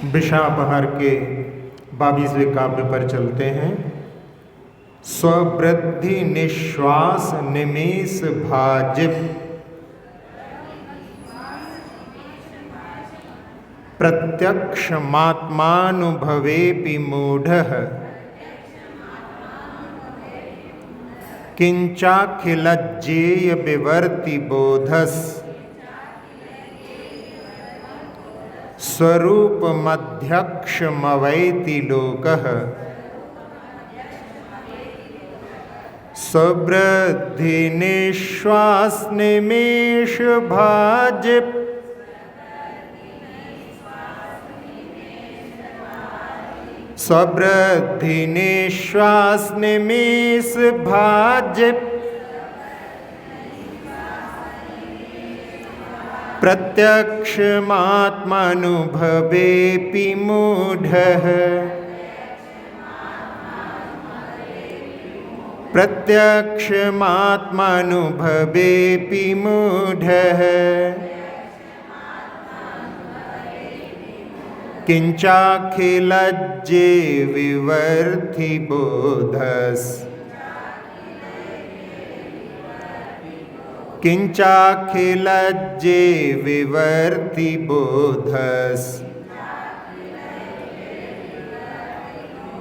विशापहर के 22वें काव्य पर चलते हैं। स्ववृद्धि निश्वास निमेष भाजिप प्रत्यक्षमात्मानुभवेऽपि मूढ़ः किंचाखिलज्जेय विवर्ति बोधस् स्वरूपमध्यक्षमवैति लोकः स्ववृद्धि निश्वास निमेष भाजिप स्ववृद्धि निश्वास निमेष भाजिप प्रत्यक्षमात्मानुभवेऽपि मूढ़ः प्रत्यक्षमात्मानुभवेऽपि मूढ़ः किंचाखिलज्जे विवर्ति बोधस् किंचाखिलज्जे विवर्ति बोधस्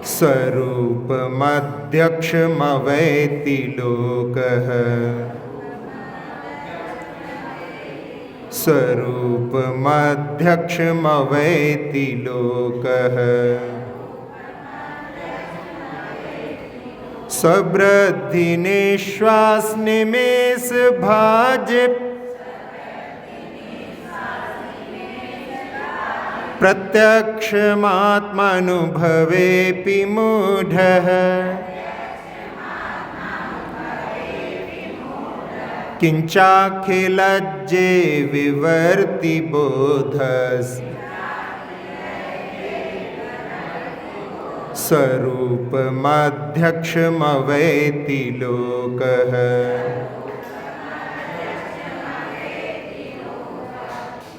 स्वरूपमध्यक्षमवैति लोकः स्वरूपमध्यक्षमवैति लोकः स्ववृद्धि निश्वास निमेष भाजिप प्रत्यक्षमात्मानुभवेऽपि मूढ़ः किंचाखिलज्जे विवर्ति बोधस् स्वरूपमध्यक्षमवैति लोकः।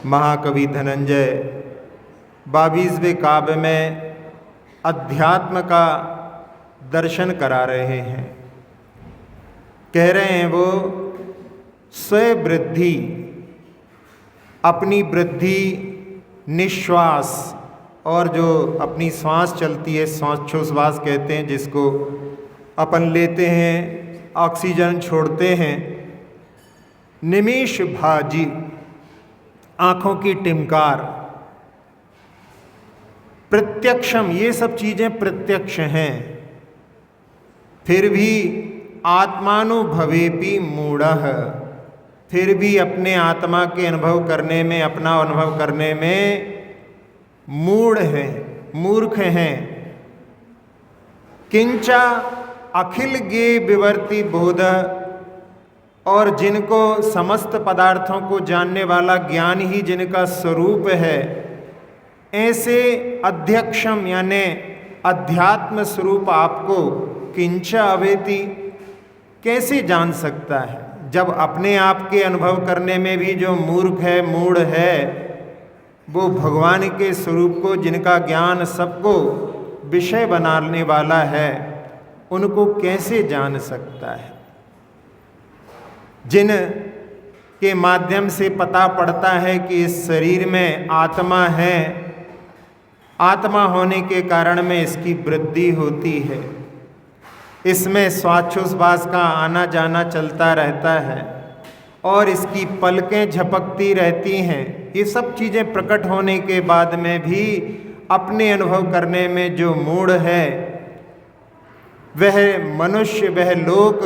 महाकवि धनंजय 22वें काव्य में अध्यात्म का दर्शन करा रहे हैं। कह रहे हैं वो स्ववृद्धि, अपनी वृद्धि, निश्वास और जो अपनी सांस चलती है, श्वासोच्छ्वास कहते हैं जिसको अपन लेते हैं, ऑक्सीजन छोड़ते हैं। निमेष भाजी, आँखों की टिमकार। प्रत्यक्षम, ये सब चीज़ें प्रत्यक्ष हैं, फिर भी आत्मानुभवेऽपि मूढ़ः, फिर भी अपने आत्मा के अनुभव करने में, अपना अनुभव करने में मूढ़ हैं, मूर्ख हैं। किंचा अखिल गे विवर्ति बोध, और जिनको समस्त पदार्थों को जानने वाला ज्ञान ही जिनका स्वरूप है, ऐसे अध्यक्षम यानी अध्यात्म स्वरूप आपको किंचा अवेति, कैसे जान सकता है? जब अपने आप के अनुभव करने में भी जो मूर्ख है, मूढ़ है, वो भगवान के स्वरूप को, जिनका ज्ञान सबको विषय बनाने वाला है, उनको कैसे जान सकता है? जिन के माध्यम से पता पड़ता है कि इस शरीर में आत्मा है, आत्मा होने के कारण में इसकी वृद्धि होती है, इसमें श्वासोच्छ्वास का आना जाना चलता रहता है और इसकी पलकें झपकती रहती हैं। ये सब चीज़ें प्रकट होने के बाद में भी अपने अनुभव करने में जो मूढ़ है, वह मनुष्य, वह लोक,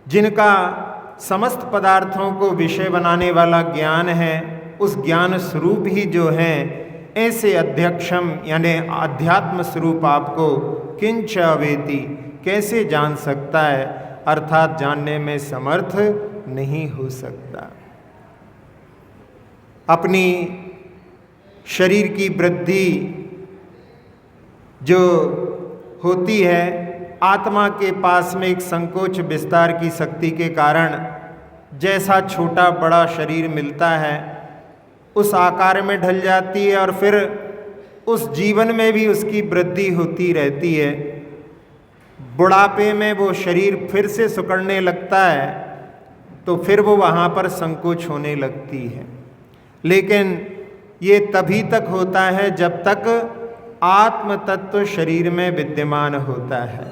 जिनका समस्त पदार्थों को विषय बनाने वाला ज्ञान है, उस ज्ञान स्वरूप ही जो है, ऐसे अध्यक्षम यानी अध्यात्म स्वरूप आपको किंच अवेति, कैसे जान सकता है? अर्थात जानने में समर्थ नहीं हो सकता। अपनी शरीर की वृद्धि जो होती है, आत्मा के पास में एक संकोच विस्तार की शक्ति के कारण जैसा छोटा बड़ा शरीर मिलता है, उस आकार में ढल जाती है और फिर उस जीवन में भी उसकी वृद्धि होती रहती है। बुढ़ापे में वो शरीर फिर से सिकुड़ने लगता है तो फिर वो वहाँ पर संकोच होने लगती है। लेकिन ये तभी तक होता है जब तक आत्म तत्व शरीर में विद्यमान होता है।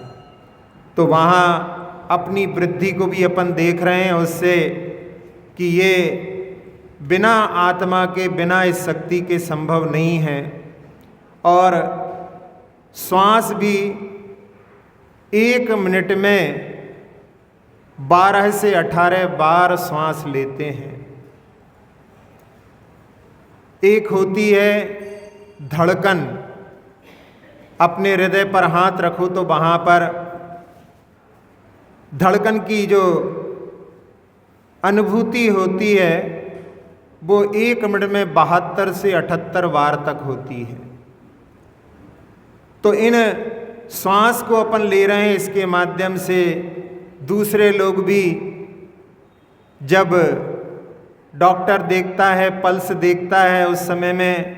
तो वहाँ अपनी वृद्धि को भी अपन देख रहे हैं उससे कि ये बिना आत्मा के, बिना इस शक्ति के संभव नहीं है। और श्वास भी 1 मिनट में 12 से 18 बार श्वास लेते हैं। एक होती है धड़कन, अपने हृदय पर हाथ रखो तो वहाँ पर धड़कन की जो अनुभूति होती है वो 1 मिनट में 72 से 78 बार तक होती है। तो इन श्वास को अपन ले रहे हैं, इसके माध्यम से दूसरे लोग भी, जब डॉक्टर देखता है, पल्स देखता है उस समय में,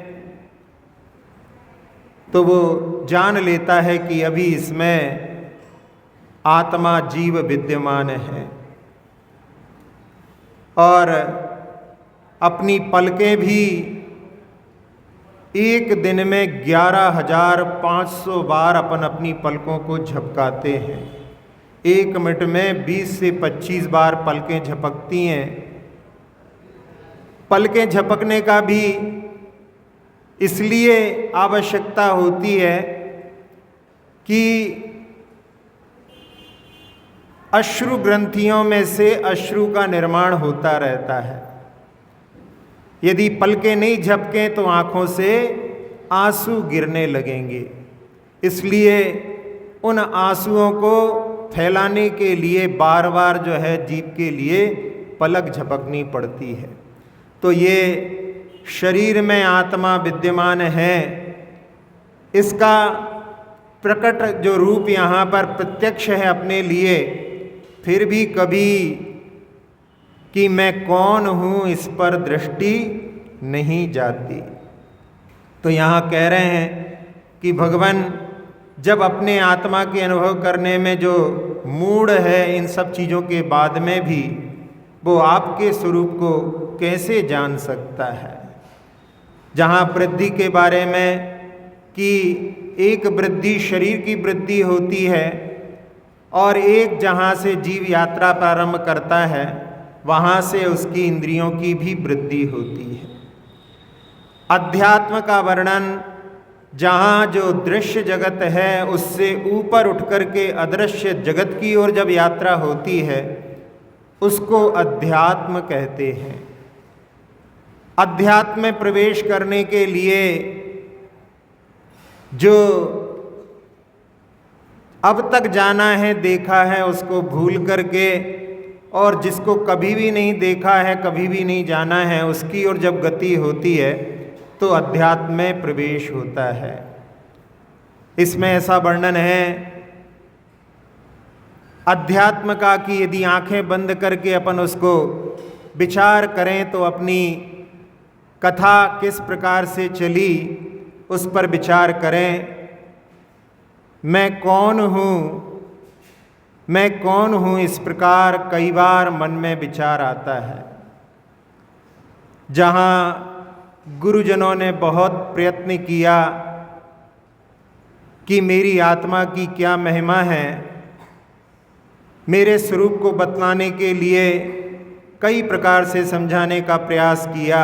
तो वो जान लेता है कि अभी इसमें आत्मा जीव विद्यमान है। और अपनी पलकें भी एक दिन में 11,500 बार अपन अपनी पलकों को झपकाते हैं। 1 मिनट में 20 से 25 बार पलकें झपकती हैं। पलकें झपकने का भी इसलिए आवश्यकता होती है कि अश्रु ग्रंथियों में से अश्रु का निर्माण होता रहता है। यदि पलकें नहीं झपकें तो आँखों से आंसू गिरने लगेंगे। इसलिए उन आंसुओं को फैलाने के लिए बार बार जो है जीभ के लिए पलक झपकनी पड़ती है। तो ये शरीर में आत्मा विद्यमान है, इसका प्रकट जो रूप यहाँ पर प्रत्यक्ष है अपने लिए, फिर भी कभी कि मैं कौन हूँ इस पर दृष्टि नहीं जाती। तो यहाँ कह रहे हैं कि भगवान जब अपने आत्मा के अनुभव करने में जो मूढ़ है इन सब चीज़ों के बाद में भी वो आपके स्वरूप को कैसे जान सकता है। जहाँ वृद्धि के बारे में कि एक वृद्धि शरीर की वृद्धि होती है और एक जहाँ से जीव यात्रा प्रारंभ करता है वहाँ से उसकी इंद्रियों की भी वृद्धि होती है। अध्यात्म का वर्णन जहाँ जो दृश्य जगत है उससे ऊपर उठ कर के अदृश्य जगत की ओर जब यात्रा होती है उसको अध्यात्म कहते हैं। अध्यात्म में प्रवेश करने के लिए जो अब तक जाना है, देखा है, उसको भूल करके, और जिसको कभी भी नहीं देखा है, कभी भी नहीं जाना है, उसकी ओर जब गति होती है तो अध्यात्म में प्रवेश होता है। इसमें ऐसा वर्णन है अध्यात्म का कि यदि आंखें बंद करके अपन उसको विचार करें तो अपनी कथा किस प्रकार से चली उस पर विचार करें। मैं कौन हूँ, मैं कौन हूँ, इस प्रकार कई बार मन में विचार आता है। जहाँ गुरुजनों ने बहुत प्रयत्न किया कि मेरी आत्मा की क्या महिमा है, मेरे स्वरूप को बतलाने के लिए कई प्रकार से समझाने का प्रयास किया,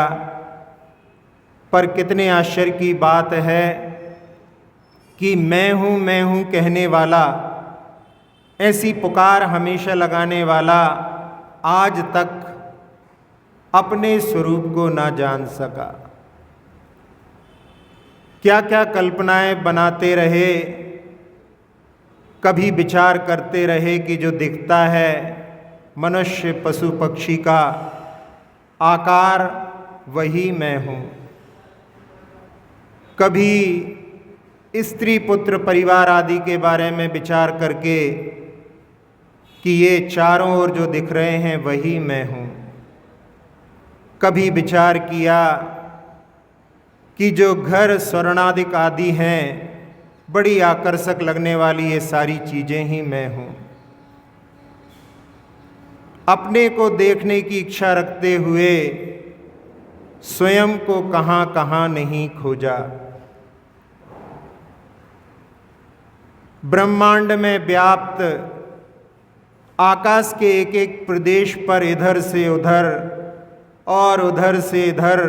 पर कितने आश्चर्य की बात है कि मैं हूँ कहने वाला, ऐसी पुकार हमेशा लगाने वाला आज तक अपने स्वरूप को ना जान सका। क्या क्या कल्पनाएं बनाते रहे, कभी विचार करते रहे कि जो दिखता है मनुष्य पशु पक्षी का आकार वही मैं हूँ। कभी स्त्री पुत्र परिवार आदि के बारे में विचार करके कि ये चारों ओर जो दिख रहे हैं वही मैं हूँ। कभी विचार किया कि जो घर स्वर्णादिक आदि हैं, बड़ी आकर्षक लगने वाली ये सारी चीज़ें ही मैं हूँ। अपने को देखने की इच्छा रखते हुए स्वयं को कहाँ कहाँ नहीं खोजा। ब्रह्मांड में व्याप्त आकाश के एक एक प्रदेश पर इधर से उधर और उधर से इधर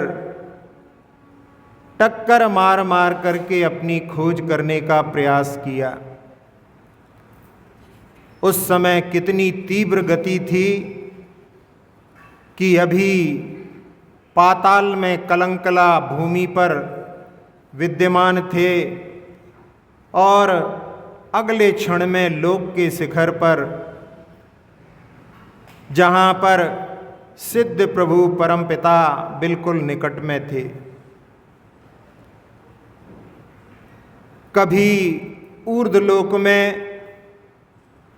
टक्कर मार मार करके अपनी खोज करने का प्रयास किया। उस समय कितनी तीव्र गति थी कि अभी पाताल में कलंकला भूमि पर विद्यमान थे और अगले क्षण में लोक के शिखर पर, जहाँ पर सिद्ध प्रभु परमपिता बिल्कुल निकट में थे, कभी ऊर्ध्वलोक में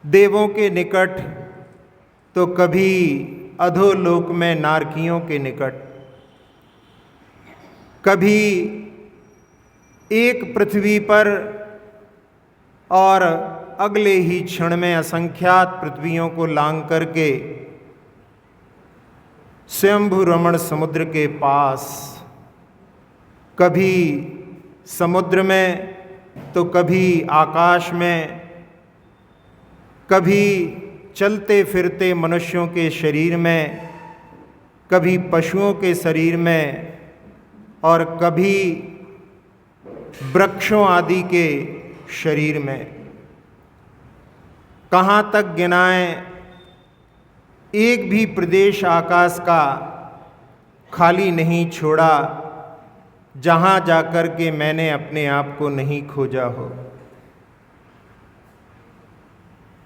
देवों के निकट तो कभी अधोलोक में नारकियों के निकट, कभी एक पृथ्वी पर और अगले ही क्षण में असंख्यात पृथ्वियों को लांघ करके स्वयंभू रमण समुद्र के पास, कभी समुद्र में तो कभी आकाश में, कभी चलते फिरते मनुष्यों के शरीर में, कभी पशुओं के शरीर में और कभी वृक्षों आदि के शरीर में। कहाँ तक गिनाएं, एक भी प्रदेश आकाश का खाली नहीं छोड़ा जहाँ जाकर के मैंने अपने आप को नहीं खोजा हो।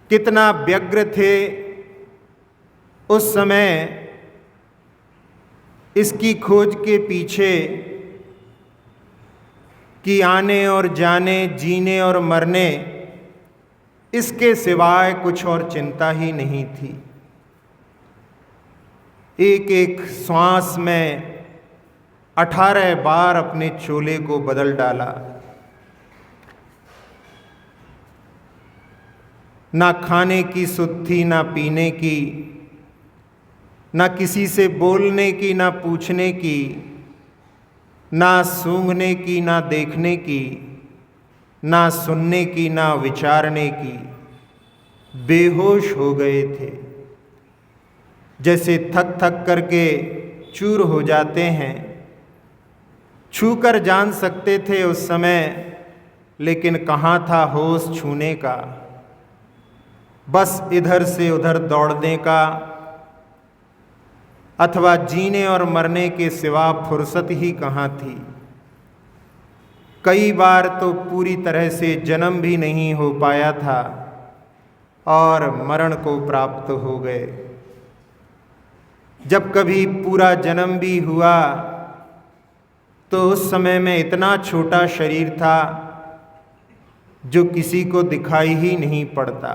कितना व्यग्र थे उस समय इसकी खोज के पीछे कि आने और जाने, जीने और मरने, इसके सिवाय कुछ और चिंता ही नहीं थी। एक एक श्वास में 18 बार अपने चोले को बदल डाला। ना खाने की सुध थी, ना पीने की, ना किसी से बोलने की, ना पूछने की, ना सूंघने की, ना देखने की, ना सुनने की, ना विचारने की। बेहोश हो गए थे, जैसे थक थक करके चूर हो जाते हैं। छूकर जान सकते थे उस समय, लेकिन कहाँ था होश छूने का, बस इधर से उधर दौड़ने का, अथवा जीने और मरने के सिवा फुर्सत ही कहाँ थी। कई बार तो पूरी तरह से जन्म भी नहीं हो पाया था और मरण को प्राप्त हो गए। जब कभी पूरा जन्म भी हुआ तो उस समय में इतना छोटा शरीर था जो किसी को दिखाई ही नहीं पड़ता।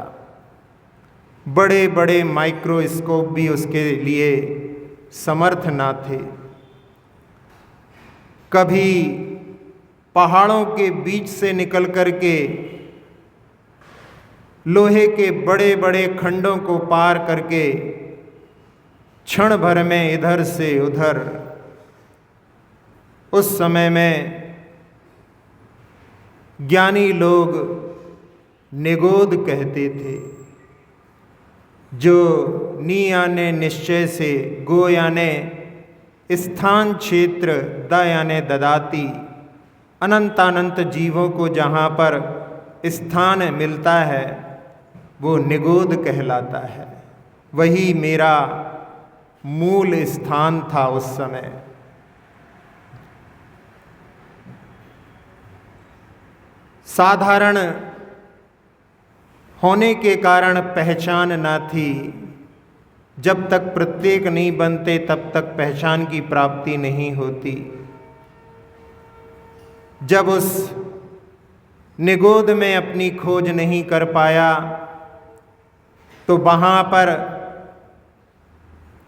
बड़े बड़े माइक्रोस्कोप भी उसके लिए समर्थ ना थे। कभी पहाड़ों के बीच से निकल करके लोहे के बड़े बड़े खंडों को पार करके क्षण भर में इधर से उधर, उस समय में ज्ञानी लोग निगोद कहते थे, जो नी याने निश्चय से, गो याने स्थान क्षेत्र, द याने ददाती, अनंतानंत जीवों को जहाँ पर स्थान मिलता है वो निगोद कहलाता है। वही मेरा मूल स्थान था उस समय। साधारण होने के कारण पहचान न थी। जब तक प्रत्येक नहीं बनते तब तक पहचान की प्राप्ति नहीं होती। जब उस निगोद में अपनी खोज नहीं कर पाया तो वहाँ पर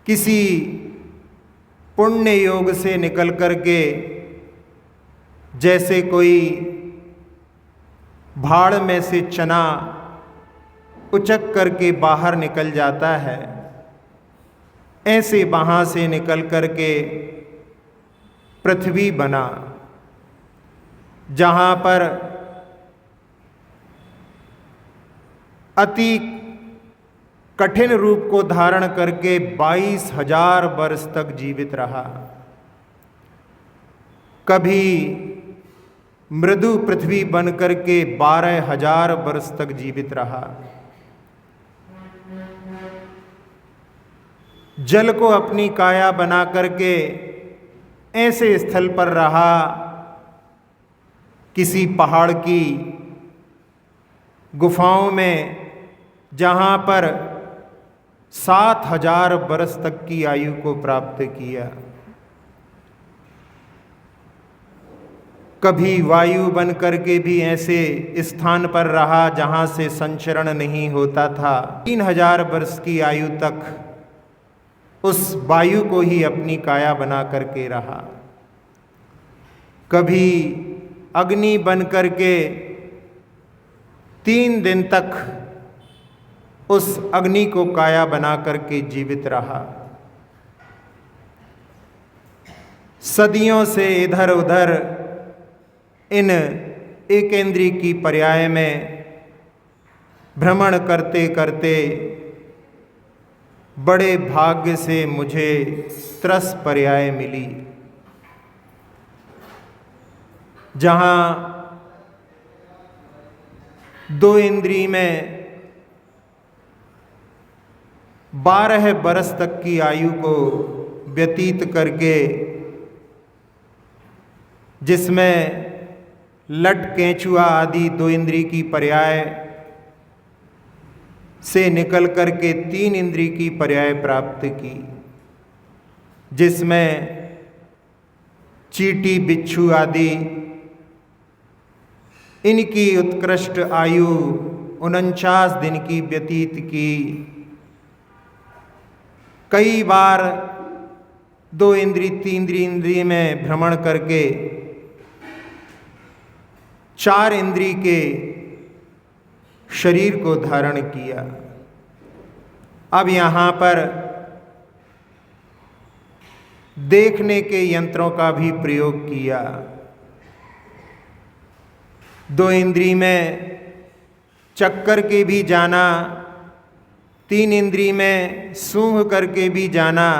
किसी पुण्य योग से निकल करके जैसे कोई भाड़ में से चना उचक करके बाहर निकल जाता है, ऐसे वहाँ से निकल करके पृथ्वी बना, जहाँ पर अति कठिन रूप को धारण करके 22,000 वर्ष तक जीवित रहा। कभी मृदु पृथ्वी बन करके 12,000 वर्ष तक जीवित रहा। जल को अपनी काया बना करके ऐसे स्थल पर रहा, किसी पहाड़ की गुफाओं में, जहाँ पर 7,000 वर्ष तक की आयु को प्राप्त किया। कभी वायु बन करके भी ऐसे स्थान पर रहा जहाँ से संचरण नहीं होता था। 3,000 वर्ष की आयु तक उस वायु को ही अपनी काया बना करके रहा। कभी अग्नि बन करके 3 दिन तक उस अग्नि को काया बना करके जीवित रहा। सदियों से इधर उधर इन एकेंद्री की पर्याय में भ्रमण करते करते बड़े भाग्य से मुझे 3 पर्याय मिली, जहाँ 2 इंद्री में 12 बरस तक की आयु को व्यतीत करके, जिसमें लट केंचुआ आदि 2 इंद्री की पर्याय से निकल करके 3 इंद्री की पर्याय प्राप्त की, जिसमें चींटी बिच्छू आदि इनकी उत्कृष्ट आयु 49 दिन की व्यतीत की। कई बार 2 इंद्री 3 इंद्री में भ्रमण करके 4 इंद्री के शरीर को धारण किया। अब यहाँ पर देखने के यंत्रों का भी प्रयोग किया। 2 इंद्री में चक्कर के भी जाना, 3 इंद्री में सूंघ करके भी जाना,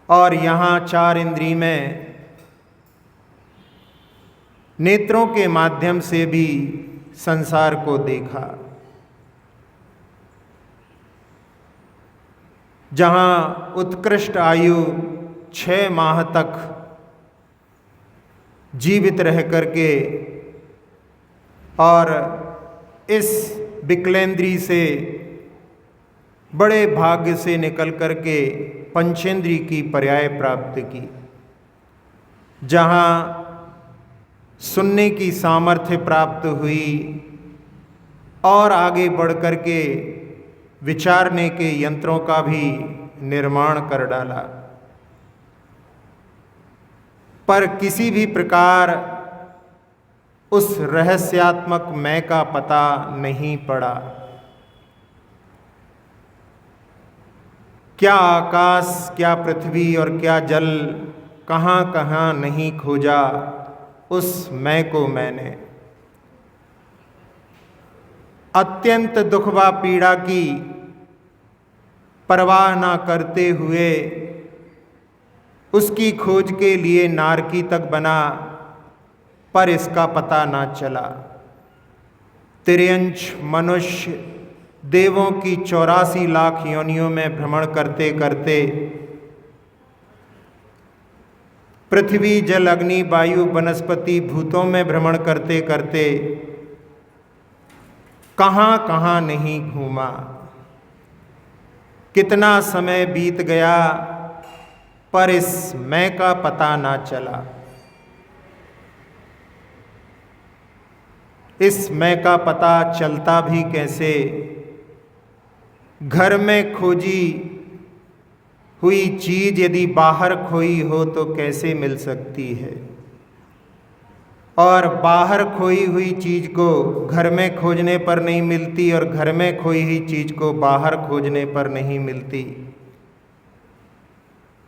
और यहाँ 4 इंद्री में नेत्रों के माध्यम से भी संसार को देखा। जहाँ उत्कृष्ट आयु 6 माह तक जीवित रह करके और इस विकलेंद्री से बड़े भाग्य से निकल करके पंचेंद्री की पर्याय प्राप्त की, जहाँ सुनने की सामर्थ्य प्राप्त हुई और आगे बढ़ कर के विचारने के यंत्रों का भी निर्माण कर डाला, पर किसी भी प्रकार उस रहस्यात्मक मैं का पता नहीं पड़ा। क्या आकाश, क्या पृथ्वी और क्या जल, कहाँ कहाँ नहीं खोजा उस मैं को मैंने। अत्यंत दुख व पीड़ा की परवाह ना करते हुए उसकी खोज के लिए नारकी तक बना, पर इसका पता ना चला। तिर्यंच मनुष्य देवों की 84 लाख योनियों में भ्रमण करते करते पृथ्वी जल अग्नि वायु वनस्पति भूतों में भ्रमण करते करते कहाँ कहाँ नहीं घूमा। कितना समय बीत गया पर इस मैं का पता ना चला। इस मैं का पता चलता भी कैसे। घर में खोजी हुई चीज यदि बाहर खोई हो तो कैसे मिल सकती है, और बाहर खोई हुई चीज को घर में खोजने पर नहीं मिलती और घर में खोई हुई चीज को बाहर खोजने पर नहीं मिलती।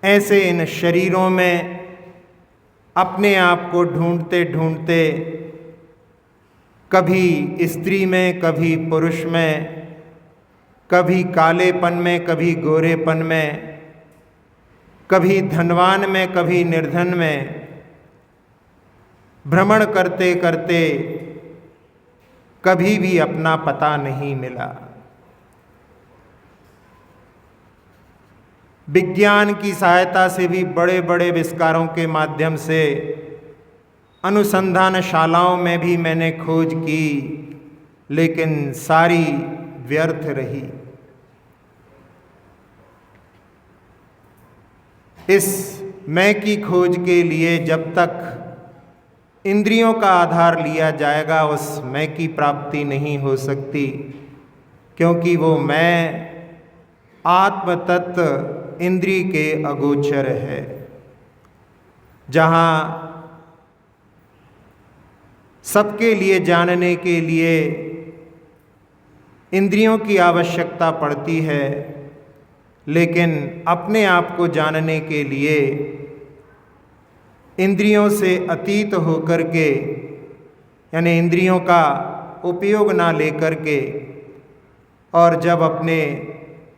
ऐसे इन शरीरों में अपने आप को ढूंढते ढूंढते कभी स्त्री में, कभी पुरुष में, कभी कालेपन में, कभी गोरेपन में, कभी धनवान में, कभी निर्धन में भ्रमण करते करते कभी भी अपना पता नहीं मिला। विज्ञान की सहायता से भी बड़े बड़े आविष्कारों के माध्यम से अनुसंधानशालाओं में भी मैंने खोज की, लेकिन सारी व्यर्थ रही। इस मैं की खोज के लिए जब तक इंद्रियों का आधार लिया जाएगा उस मैं की प्राप्ति नहीं हो सकती, क्योंकि वो मैं आत्म तत्व इंद्रिय के अगोचर है। जहाँ सबके लिए जानने के लिए इंद्रियों की आवश्यकता पड़ती है, लेकिन अपने आप को जानने के लिए इंद्रियों से अतीत होकर के, यानी इंद्रियों का उपयोग ना लेकर के, और जब अपने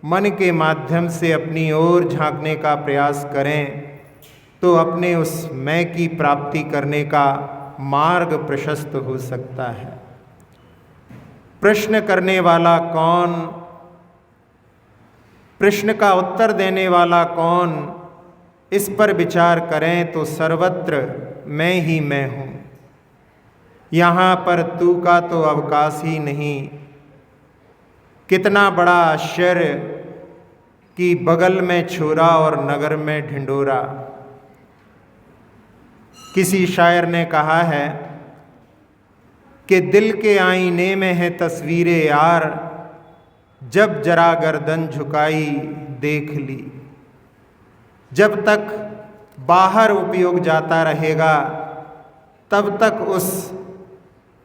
मन के माध्यम से अपनी ओर झांकने का प्रयास करें तो अपने उस मैं की प्राप्ति करने का मार्ग प्रशस्त हो सकता है। प्रश्न करने वाला कौन, प्रश्न का उत्तर देने वाला कौन, इस पर विचार करें तो सर्वत्र मैं ही मैं हूँ। यहाँ पर तू का तो अवकाश ही नहीं। कितना बड़ा आश्चर्य कि बगल में छोरा और नगर में ढिंढोरा। किसी शायर ने कहा है कि दिल के आईने में है तस्वीरें यार, जब जरा गर्दन झुकाई देख ली। जब तक बाहर उपयोग जाता रहेगा तब तक उस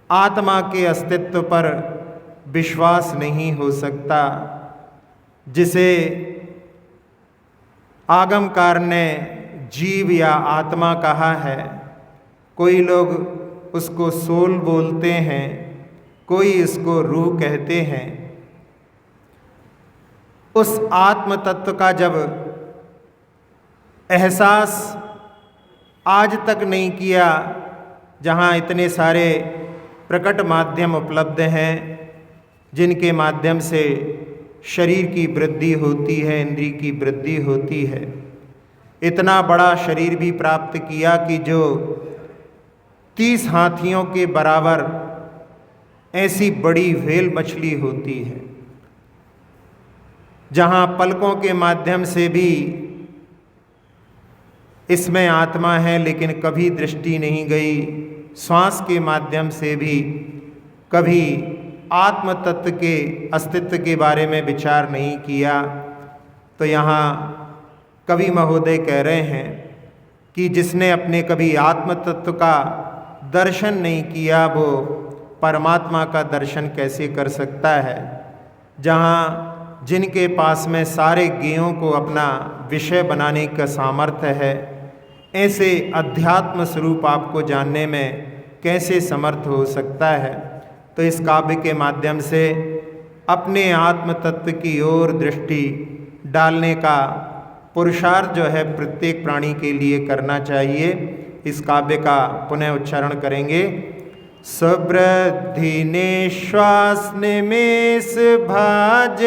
आत्मा के अस्तित्व पर विश्वास नहीं हो सकता, जिसे आगमकार ने जीव या आत्मा कहा है। कोई लोग उसको सोल बोलते हैं, कोई इसको रूह कहते हैं। उस आत्म तत्व का जब एहसास आज तक नहीं किया, जहाँ इतने सारे प्रकट माध्यम उपलब्ध हैं जिनके माध्यम से शरीर की वृद्धि होती है, इंद्रिय की वृद्धि होती है। इतना बड़ा शरीर भी प्राप्त किया कि जो 30 हाथियों के बराबर ऐसी बड़ी व्हेल मछली होती है, जहाँ पलकों के माध्यम से भी इसमें आत्मा है लेकिन कभी दृष्टि नहीं गई, श्वास के माध्यम से भी कभी आत्म तत्व के अस्तित्व के बारे में विचार नहीं किया। तो यहाँ कवि महोदय कह रहे हैं कि जिसने अपने कभी आत्म तत्व का दर्शन नहीं किया वो परमात्मा का दर्शन कैसे कर सकता है। जहाँ जिनके पास में सारे ज्ञेयों को अपना विषय बनाने का सामर्थ्य है, ऐसे अध्यात्म स्वरूप आपको जानने में कैसे समर्थ हो सकता है। तो इस काव्य के माध्यम से अपने आत्म तत्व की ओर दृष्टि डालने का पुरुषार्थ जो है प्रत्येक प्राणी के लिए करना चाहिए। इस काव्य का पुनः उच्चारण करेंगे। स्वृद्धि निश्वास निमेष भाज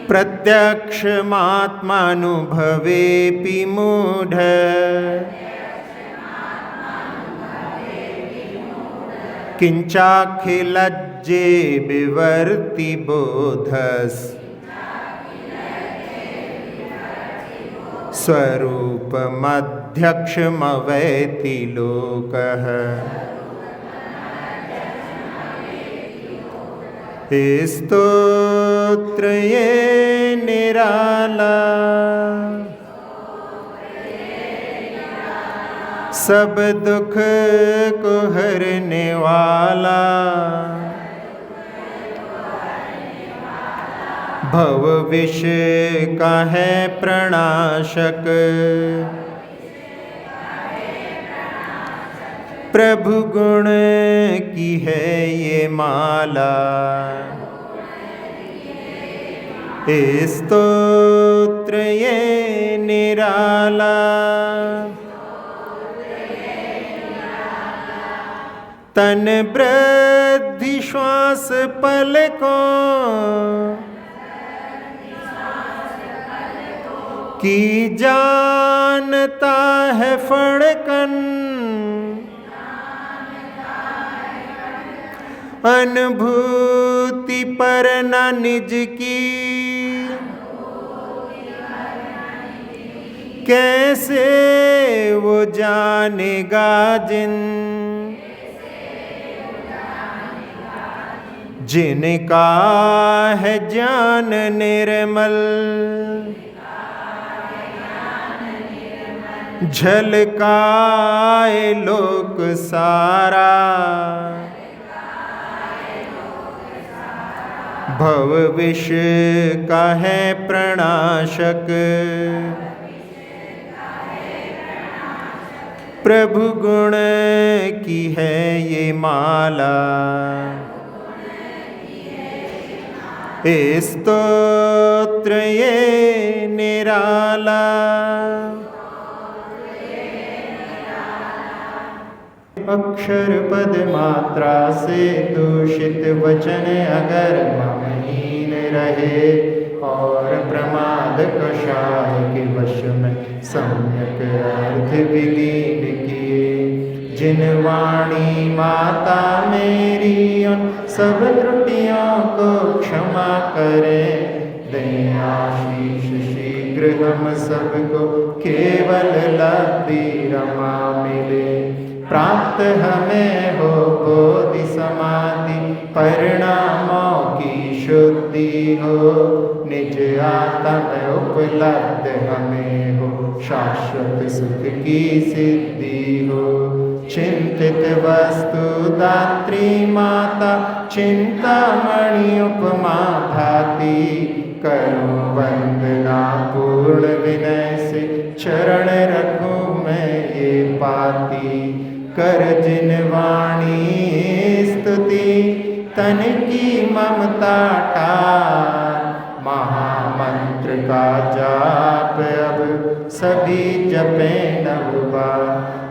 प्रत्यक्षमात्मानुभवेऽपि मूढ़ किंचाखिलज्जे विवर्ति बोधस् स्वरूपमध्यक्षमवैति लोकः। स्तोत्र ये निराला, सब दुख को हरने वाला, भव विष का है प्रणाशक, प्रभु गुण की है ये माला। स्तोत्र ये निराला, तन वृद्धि श्वास पलकों की जानता है फड़कन, अनुभूति पर न निज की, कैसे वो जानेगा जिनका है ज्ञान निर्मल, झलकाए लोक सारा, भव विष का है प्रणाशक, प्रभु गुण की है ये माला। स्तोत्र ये निराला, अक्षर पद मात्रा से दूषित वचन अगर ममहीन रहे, और प्रमाद कषाय के वश में सम्यक अर्थ विलीन किए, जिन वाणी माता मेरी उन सब त्रुटियों को क्षमा करे, दें आशीष शीघ्र हम सबको केवल लब्धि रमा मिले, प्राप्त हमें हो बोधि समाधि परिणामों की शुद्धि हो, निज आत्म उपलब्ध हमें हो, शाश्वत सुख की सिद्धि हो। चिंतित वस्तु दात्री माता, चिंतामणि उपमा भाती, करूं वंदना पूर्ण विनय से, चरण रखूं मैं ये पाती, कर जिन वाणी स्तुति, तन की ममता टार, महामंत्र का जाप अब सभी जपे नव बार,